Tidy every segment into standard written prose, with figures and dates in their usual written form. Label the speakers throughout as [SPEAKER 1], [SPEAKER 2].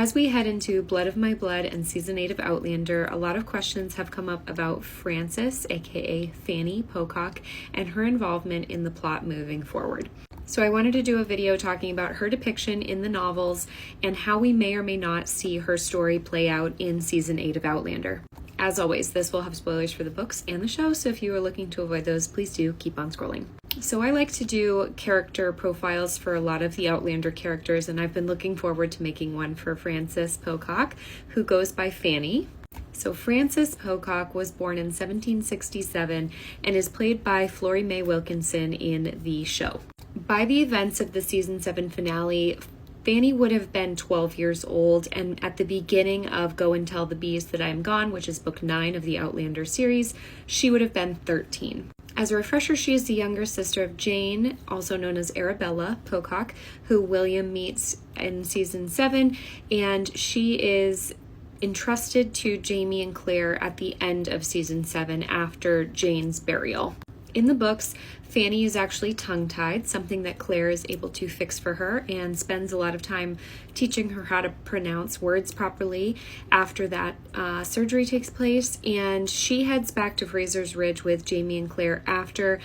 [SPEAKER 1] As we head into Blood of My Blood and Season 8 of Outlander, a lot of questions have come up about Frances, aka Fanny Pocock, and her involvement in the plot moving forward. So I wanted to do a video talking about her depiction in the novels and how we may or may not see her story play out in Season 8 of Outlander. As always, this will have spoilers for the books and the show, so if you are looking to avoid those, please do keep on scrolling. So I like to do character profiles for a lot of the Outlander characters, and I've been looking forward to making one for Frances Pocock, who goes by Fanny. So Frances Pocock was born in 1767 and is played by Florrie Mae Wilkinson in the show. By the events of the season 7 finale, Fanny would have been 12 years old, and at the beginning of Go and Tell the Bees That I Am Gone, which is book 9 of the Outlander series, she would have been 13. As a refresher, she is the younger sister of Jane, also known as Arabella Pocock, who William meets in season 7, and she is entrusted to Jamie and Claire at the end of season 7 after Jane's burial. In the books, Fanny is actually tongue-tied, something that Claire is able to fix for her and spends a lot of time teaching her how to pronounce words properly after that surgery takes place. And she heads back to Fraser's Ridge with Jamie and Claire after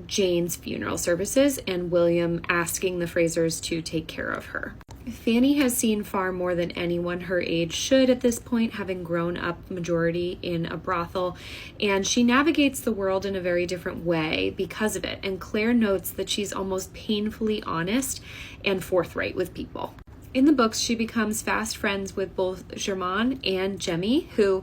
[SPEAKER 1] Jane's funeral services and William asking the Frasers to take care of her. Fanny has seen far more than anyone her age should at this point, having grown up majority in a brothel, and she navigates the world in a very different way because of it, and Claire notes that she's almost painfully honest and forthright with people. In the books, she becomes fast friends with both Germain and Jemmy, who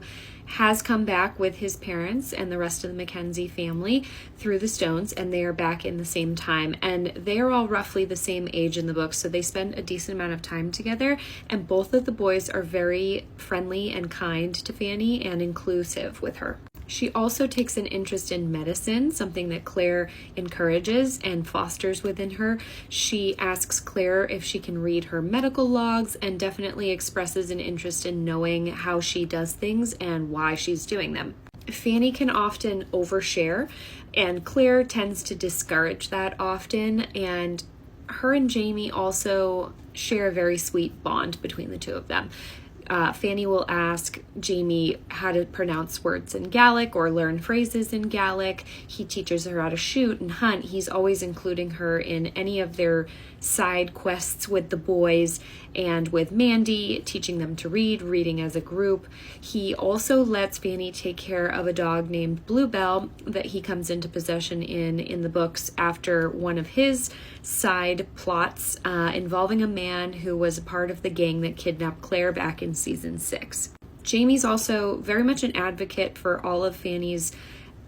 [SPEAKER 1] has come back with his parents and the rest of the Mackenzie family through the Stones, and they are back in the same time. And they are all roughly the same age in the book, so they spend a decent amount of time together, and both of the boys are very friendly and kind to Fanny and inclusive with her. She also takes an interest in medicine, something that Claire encourages and fosters within her. She asks Claire if she can read her medical logs and definitely expresses an interest in knowing how she does things and why she's doing them. Fanny can often overshare, and Claire tends to discourage that often, and her and Jamie also share a very sweet bond between the two of them. Fanny will ask Jamie how to pronounce words in Gaelic or learn phrases in Gaelic. He teaches her how to shoot and hunt. He's always including her in any of their side quests with the boys and with Mandy, teaching them to read, reading as a group. He also lets Fanny take care of a dog named Bluebell that he comes into possession in the books after one of his side plots involving a man who was a part of the gang that kidnapped Claire back in season 6. Jamie's also very much an advocate for all of Fanny's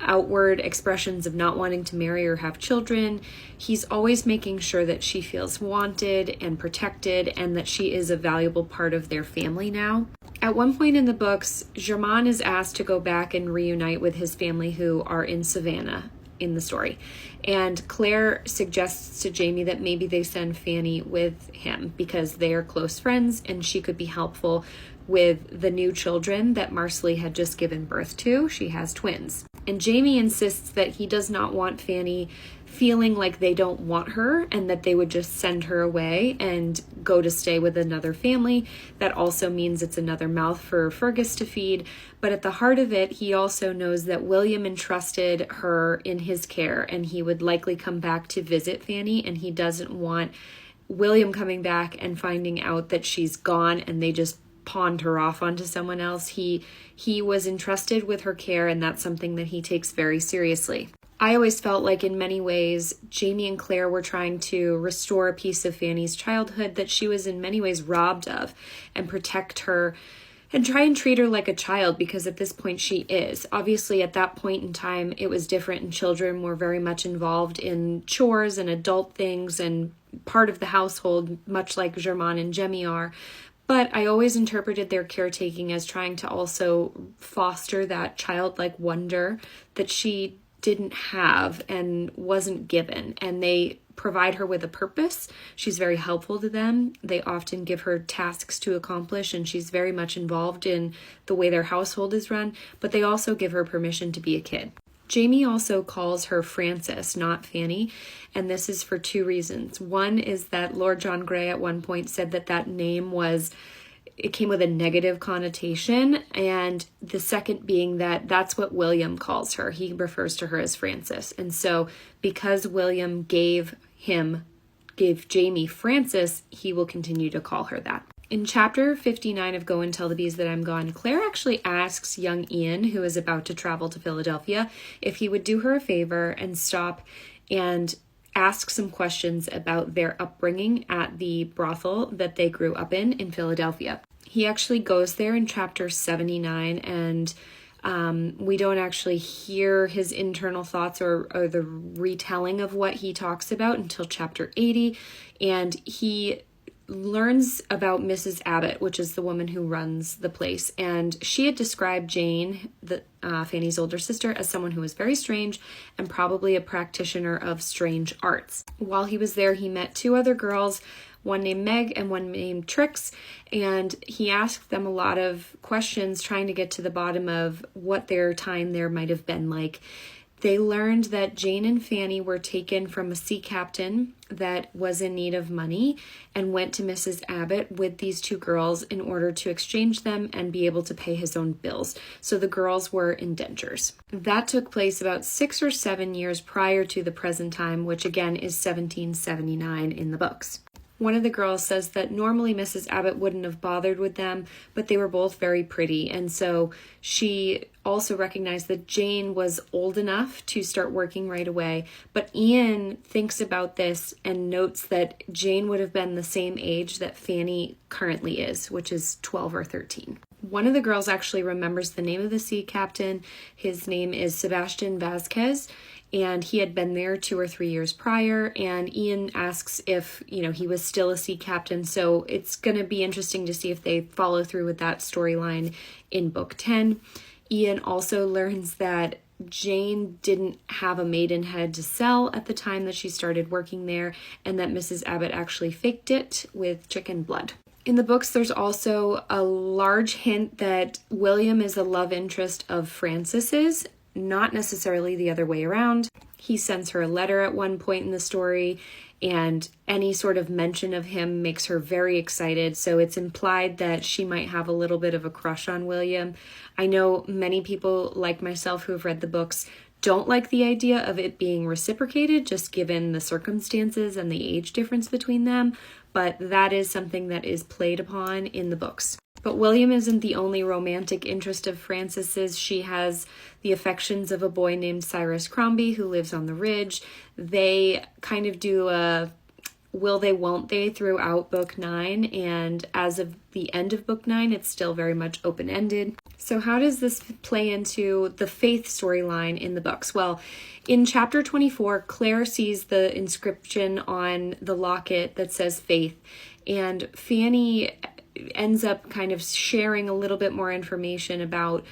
[SPEAKER 1] outward expressions of not wanting to marry or have children. He's always making sure that she feels wanted and protected and that she is a valuable part of their family now. At one point in the books, Germain is asked to go back and reunite with his family who are in Savannah in the story. And Claire suggests to Jamie that maybe they send Fanny with him because they are close friends and she could be helpful with the new children that Marcelly had just given birth to. She has twins. And Jamie insists that he does not want Fanny feeling like they don't want her and that they would just send her away and go to stay with another family. That also means it's another mouth for Fergus to feed. But at the heart of it, he also knows that William entrusted her in his care and he would likely come back to visit Fanny, and he doesn't want William coming back and finding out that she's gone and they just pawned her off onto someone else. He was entrusted with her care, and that's something that he takes very seriously. I always felt like in many ways, Jamie and Claire were trying to restore a piece of Fanny's childhood that she was in many ways robbed of, and protect her and try and treat her like a child, because at this point she is. Obviously, at that point in time, it was different, and children were very much involved in chores and adult things and part of the household, much like Germain and Jemmy are. But I always interpreted their caretaking as trying to also foster that childlike wonder that she didn't have and wasn't given. And they provide her with a purpose. She's very helpful to them. They often give her tasks to accomplish, and she's very much involved in the way their household is run. But they also give her permission to be a kid. Jamie also calls her Frances, not Fanny, and this is for two reasons. One is that Lord John Grey at one point said that that name was it came with a negative connotation, and the second being that that's what William calls her. He refers to her as Frances. And so because William gave Jamie Frances, he will continue to call her that. In chapter 59 of Go and Tell the Bees That I'm Gone, Claire actually asks young Ian, who is about to travel to Philadelphia, if he would do her a favor and stop and ask some questions about their upbringing at the brothel that they grew up in Philadelphia. He actually goes there in chapter 79, and we don't actually hear his internal thoughts or the retelling of what he talks about until chapter 80, and he learns about Mrs. Abbott, which is the woman who runs the place, and she had described Jane, Fanny's older sister, as someone who was very strange and probably a practitioner of strange arts. While he was there, he met two other girls, one named Meg and one named Trix, and he asked them a lot of questions trying to get to the bottom of what their time there might have been like. They learned that Jane and Fanny were taken from a sea captain that was in need of money and went to Mrs. Abbott with these two girls in order to exchange them and be able to pay his own bills. So the girls were indentures. That took place about 6 or 7 years prior to the present time, which again is 1779 in the books. One of the girls says that normally Mrs. Abbott wouldn't have bothered with them, but they were both very pretty. And so she also recognized that Jane was old enough to start working right away. But Ian thinks about this and notes that Jane would have been the same age that Fanny currently is, which is 12 or 13. One of the girls actually remembers the name of the sea captain. His name is Sebastian Vasquez, and he had been there 2 or 3 years prior, and Ian asks if, he was still a sea captain, so it's going to be interesting to see if they follow through with that storyline in book 10. Ian also learns that Jane didn't have a maidenhead to sell at the time that she started working there, and that Mrs. Abbott actually faked it with chicken blood. In the books, there's also a large hint that William is a love interest of Frances's, not necessarily the other way around. He sends her a letter at one point in the story, and any sort of mention of him makes her very excited, so it's implied that she might have a little bit of a crush on William. I know many people, like myself, who have read the books, don't like the idea of it being reciprocated, just given the circumstances and the age difference between them, but that is something that is played upon in the books. But William isn't the only romantic interest of Frances's. She has the affections of a boy named Cyrus Crombie who lives on the ridge. They kind of do a will they, won't they throughout book 9, and as of the end of book 9, it's still very much open-ended. So how does this play into the faith storyline in the books? Well, in chapter 24, Claire sees the inscription on the locket that says faith, and Fanny ends up kind of sharing a little bit more information about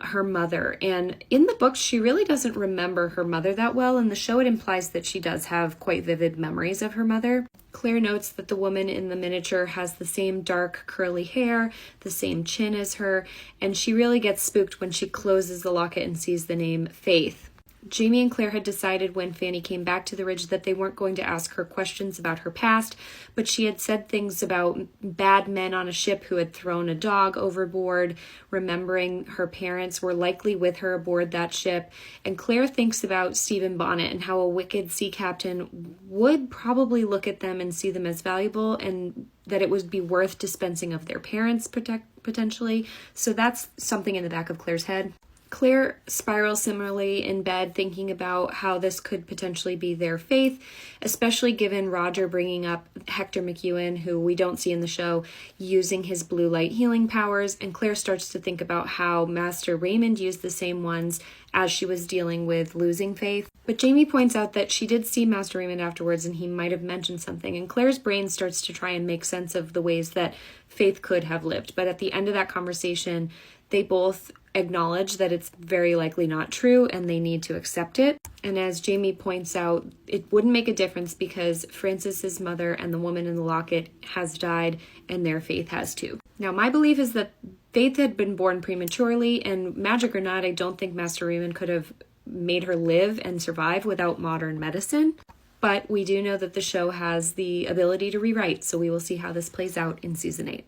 [SPEAKER 1] her mother. And in the books, she really doesn't remember her mother that well. In the show, it implies that she does have quite vivid memories of her mother. Claire notes that the woman in the miniature has the same dark curly hair, the same chin as her, and she really gets spooked when she closes the locket and sees the name Faith. Jamie and Claire had decided when Fanny came back to the ridge that they weren't going to ask her questions about her past, but she had said things about bad men on a ship who had thrown a dog overboard, remembering her parents were likely with her aboard that ship, and Claire thinks about Stephen Bonnet and how a wicked sea captain would probably look at them and see them as valuable, and that it would be worth dispensing of their parents potentially. So that's something in the back of Claire's head. Claire spirals similarly in bed, thinking about how this could potentially be their faith, especially given Roger bringing up Hector McEwen, who we don't see in the show, using his blue light healing powers, and Claire starts to think about how Master Raymond used the same ones as she was dealing with losing faith. But Jamie points out that she did see Master Raymond afterwards, and he might have mentioned something, and Claire's brain starts to try and make sense of the ways that Faith could have lived. But at the end of that conversation, they both acknowledge that it's very likely not true and they need to accept it. And as Jamie points out, it wouldn't make a difference because Frances's mother and the woman in the locket has died and their Faith has too. Now, my belief is that Faith had been born prematurely, and magic or not, I don't think Master Raymond could have made her live and survive without modern medicine. But we do know that the show has the ability to rewrite, so we will see how this plays out in season 8.